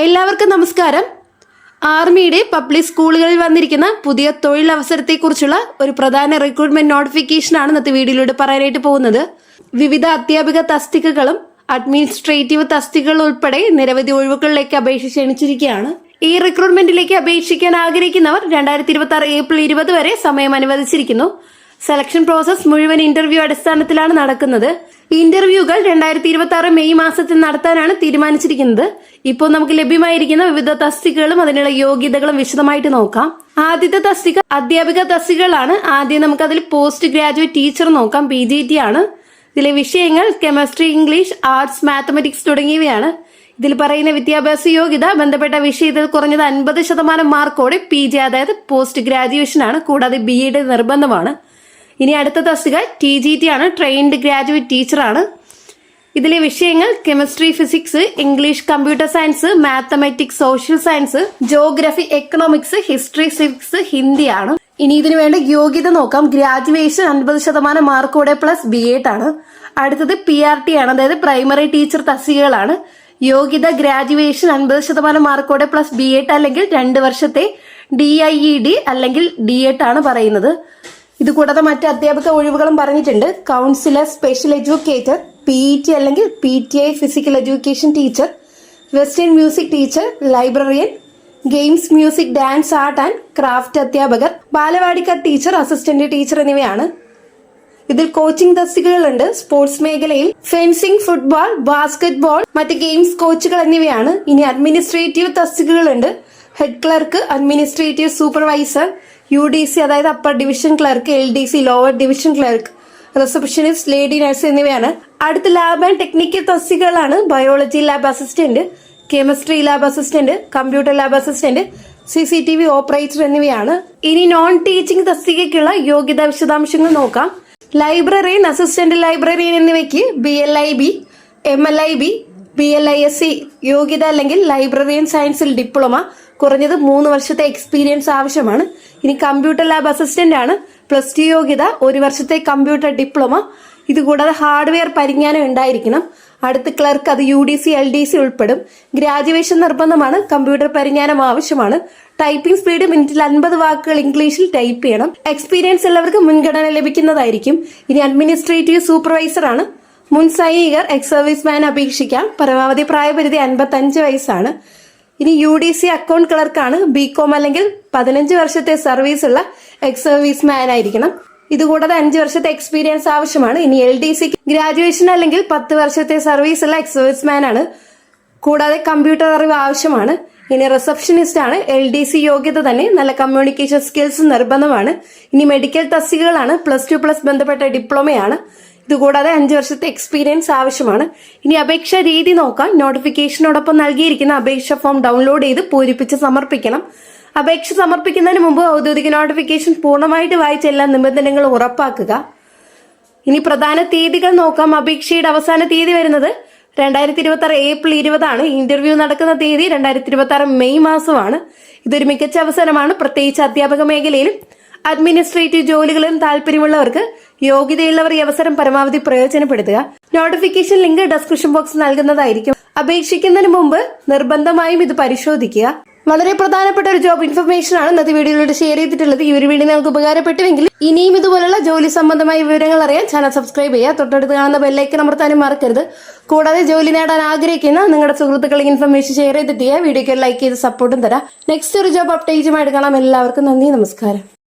എല്ലാവർക്കും നമസ്കാരം. ആർമിയുടെ പബ്ലിക് സ്കൂളുകളിൽ വന്നിരിക്കുന്ന പുതിയ തൊഴിലവസരത്തെക്കുറിച്ചുള്ള ഒരു പ്രധാന റിക്രൂട്ട്മെന്റ് നോട്ടിഫിക്കേഷനാണ് ഇന്നത്തെ വീഡിയോയിലൂടെ പറയാനായിട്ട് പോകുന്നത്. വിവിധ അധ്യാപിക തസ്തികകളും അഡ്മിനിസ്ട്രേറ്റീവ് തസ്തികകൾ ഉൾപ്പെടെ നിരവധി ഒഴിവുകളിലേക്ക് അപേക്ഷ ക്ഷണിച്ചിരിക്കുകയാണ്. ഈ റിക്രൂട്ട്മെന്റിലേക്ക് അപേക്ഷിക്കാൻ ആഗ്രഹിക്കുന്നവർ 2026 ഏപ്രിൽ 20 വരെ സമയം അനുവദിച്ചിരിക്കുന്നു. സെലക്ഷൻ പ്രോസസ് മുഴുവൻ ഇന്റർവ്യൂ അടിസ്ഥാനത്തിലാണ് നടക്കുന്നത്. ഇന്റർവ്യൂകൾ 2026 മെയ് മാസത്തിൽ നടത്താനാണ് തീരുമാനിച്ചിരിക്കുന്നത്. ഇപ്പോൾ നമുക്ക് ലഭ്യമായിരിക്കുന്ന വിവിധ തസ്തികകളും അതിനുള്ള യോഗ്യതകളും വിശദമായിട്ട് നോക്കാം. ആദ്യത്തെ തസ്തിക അധ്യാപിക തസ്തികകളാണ്. ആദ്യം നമുക്ക് അതിൽ പോസ്റ്റ് ഗ്രാജുവേറ്റ് ടീച്ചർ നോക്കാം. PGT ആണ്. ഇതിലെ വിഷയങ്ങൾ കെമിസ്ട്രി, ഇംഗ്ലീഷ്, ആർട്സ്, മാത്തമാറ്റിക്സ് തുടങ്ങിയവയാണ്. ഇതിൽ പറയുന്ന വിദ്യാഭ്യാസ യോഗ്യത ബന്ധപ്പെട്ട വിഷയത്തിൽ കുറഞ്ഞത് 50% മാർക്കോടെ PG അതായത് പോസ്റ്റ് ഗ്രാജുവേഷൻ ആണ്. കൂടാതെ BEd നിർബന്ധമാണ്. ഇനി അടുത്ത തസ്തിക TGT ആണ്. ട്രെയിൻഡ് ഗ്രാജുവേറ്റ് ടീച്ചർ ആണ്. ഇതിലെ വിഷയങ്ങൾ chemistry, physics, English, computer science, mathematics, social science, geography, economics, history, civics, Hindi ആണ്. ഇനി ഇതിനു വേണ്ട യോഗ്യത നോക്കാം. ഗ്രാജുവേഷൻ 50% മാർക്കോടെ പ്ലസ് BEd ആണ്. അടുത്തത് PRT ആണ്. അതായത് പ്രൈമറി ടീച്ചർ തസ്തികകളാണ്. യോഗ്യത ഗ്രാജുവേഷൻ 50% മാർക്കോടെ പ്ലസ് BEd അല്ലെങ്കിൽ 2 വർഷത്തെ DIED അല്ലെങ്കിൽ DEd ആണ് പറയുന്നത്. ഇതുകൂടാതെ മറ്റ് അധ്യാപക ഒഴിവുകളും പറഞ്ഞിട്ടുണ്ട്. കൗൺസിലർ, സ്പെഷ്യൽ എഡ്യൂക്കേറ്റർ, PET അല്ലെങ്കിൽ PTI physical education teacher, western music teacher, librarian, games, music, dance, art and craft അധ്യാപകർ, ബാലവാടിക്കാർ ടീച്ചർ, അസിസ്റ്റന്റ് ടീച്ചർ എന്നിവയാണ്. ഇതിൽ കോച്ചിംഗ് തസ്തികകളുണ്ട്. സ്പോർട്സ് മേഖലയിൽ ഫെൻസിംഗ്, ഫുട്ബോൾ, ബാസ്കറ്റ്ബോൾ, മറ്റ് ഗെയിംസ് കോച്ചുകൾ എന്നിവയാണ്. ഇനി അഡ്മിനിസ്ട്രേറ്റീവ് തസ്തികകളുണ്ട്. Head clerk, administrative supervisor, UDC അതായത് upper division clerk, LDC lower division clerk, receptionist, lady nurse എന്നിവയാണ്. അടുത്ത ലാബ് ആൻഡ് ടെക്നിക്കൽ തസ്തികകളാണ്. Biology lab assistant, chemistry lab assistant, computer lab assistant, CCTV operator എന്നിവയാണ്. ഇനി നോൺ ടീച്ചിങ് തസ്തികയ്ക്കുള്ള യോഗ്യതാ വിശദാംശങ്ങൾ നോക്കാം. Librarian, assistant librarian എന്നിവയ്ക്ക് BLIB, MLIB, BLISC യോഗ്യത അല്ലെങ്കിൽ ലൈബ്രറിയൻ സയൻസിൽ ഡിപ്ലോമ, കുറഞ്ഞത് 3 വർഷത്തെ എക്സ്പീരിയൻസ് ആവശ്യമാണ്. ഇനി കമ്പ്യൂട്ടർ ലാബ് അസിസ്റ്റന്റ് ആണ്. +2 യോഗ്യത, 1 വർഷത്തെ കമ്പ്യൂട്ടർ ഡിപ്ലോമ. ഇതുകൂടാതെ ഹാർഡ്വെയർ പരിജ്ഞാനം ഉണ്ടായിരിക്കണം. അടുത്ത ക്ലർക്ക്, അത് UDC, LDC ഉൾപ്പെടും. ഗ്രാജുവേഷൻ നിർബന്ധമാണ്. കമ്പ്യൂട്ടർ പരിജ്ഞാനം ആവശ്യമാണ്. ടൈപ്പിംഗ് സ്പീഡ് മിനിറ്റിൽ 50 വാക്കുകൾ ഇംഗ്ലീഷിൽ ടൈപ്പ് ചെയ്യണം. എക്സ്പീരിയൻസ് ഉള്ളവർക്ക് മുൻഗണന ലഭിക്കുന്നതായിരിക്കും. ഇനി അഡ്മിനിസ്ട്രേറ്റീവ് സൂപ്പർവൈസർ ആണ്. മുൻ സൈനികർ, എക്സ് സർവീസ് മാൻ അപേക്ഷിക്കാം. പരമാവധി പ്രായപരിധി 55 വയസ്സാണ്. ഇനി UDC അക്കൗണ്ട് ക്ലർക്കാണ്. BCom അല്ലെങ്കിൽ 15 വർഷത്തെ സർവീസ് ഉള്ള എക്സ് സർവീസ് മാൻ ആയിരിക്കണം. ഇതുകൂടാതെ 5 വർഷത്തെ എക്സ്പീരിയൻസ് ആവശ്യമാണ്. ഇനി LDC ഗ്രാജുവേഷൻ അല്ലെങ്കിൽ 10 വർഷത്തെ സർവീസ് ഉള്ള എക്സ് സർവീസ് മാൻ ആണ്. കൂടാതെ കമ്പ്യൂട്ടർ അറിവ് ആവശ്യമാണ്. ഇനി റിസപ്ഷനിസ്റ്റ് ആണ്. LDC യോഗ്യത തന്നെ, നല്ല കമ്മ്യൂണിക്കേഷൻ സ്കിൽസ് നിർബന്ധമാണ്. ഇനി മെഡിക്കൽ തസ്തികകളാണ്. +2+ ബന്ധപ്പെട്ട ഡിപ്ലോമയാണ്. ഇതുകൂടാതെ 5 വർഷത്തെ എക്സ്പീരിയൻസ് ആവശ്യമാണ്. ഇനി അപേക്ഷാ രീതി നോക്കാം. നോട്ടിഫിക്കേഷനോടൊപ്പം നൽകിയിരിക്കുന്ന അപേക്ഷ ഫോം ഡൗൺലോഡ് ചെയ്ത് പൂരിപ്പിച്ച് സമർപ്പിക്കണം. അപേക്ഷ സമർപ്പിക്കുന്നതിന് മുമ്പ് ഔദ്യോഗിക നോട്ടിഫിക്കേഷൻ പൂർണ്ണമായിട്ട് വായിച്ച എല്ലാ നിബന്ധനകളും ഉറപ്പാക്കുക. ഇനി പ്രധാന തീയതികൾ നോക്കാം. അപേക്ഷയുടെ അവസാന തീയതി വരുന്നത് 2026 ഏപ്രിൽ 20 ആണ്. ഇന്റർവ്യൂ നടക്കുന്ന തീയതി 2026 മെയ് മാസമാണ്. ഇതൊരു മികച്ച അവസരമാണ്. പ്രത്യേകിച്ച് അധ്യാപക മേഖലയിലും അഡ്മിനിസ്ട്രേറ്റീവ് ജോലികളിലും താല്പര്യമുള്ളവർക്ക് യോഗ്യതയുള്ളവർ ഈ അവസരം പരമാവധി പ്രയോജനപ്പെടുത്തുക. നോട്ടിഫിക്കേഷൻ ലിങ്ക് ഡിസ്ക്രിപ്ഷൻ ബോക്സിൽ നൽകുന്നതായിരിക്കും. അപേക്ഷിക്കുന്നതിന് മുമ്പ് നിർബന്ധമായും ഇത് പരിശോധിക്കുക. വളരെ പ്രധാനപ്പെട്ട ഒരു ജോബ് ഇൻഫർമേഷൻ ആണ് ഇന്നത്തെ വീഡിയോയിലൂടെ ഷെയർ ചെയ്തിട്ടുള്ളത്. ഈ ഒരു വീഡിയോ നിങ്ങൾക്ക് ഉപകാരപ്പെട്ടുവെങ്കിൽ ഇനിയും ഇതുപോലുള്ള ജോലി സംബന്ധമായ വിവരങ്ങൾ അറിയാൻ ചാനൽ സബ്സ്ക്രൈബ് ചെയ്യുക. തൊട്ടടുത്ത് കാണുന്ന ബെല്ലൈക്കൺ അമർത്താനും മറക്കരുത്. കൂടാതെ ജോലി നേടാൻ ആഗ്രഹിക്കുന്ന നിങ്ങളുടെ സുഹൃത്തുക്കളെ ഇൻഫർമേഷൻ ഷെയർ ചെയ്തിട്ട് വീഡിയോക്ക് ലൈക്ക് ചെയ്ത് സപ്പോർട്ടും തരാം. നെക്സ്റ്റ് ഒരു ജോബ് അപ്ഡേറ്റുമായിട്ട് കാണാം. എല്ലാവർക്കും നന്ദി, നമസ്കാരം.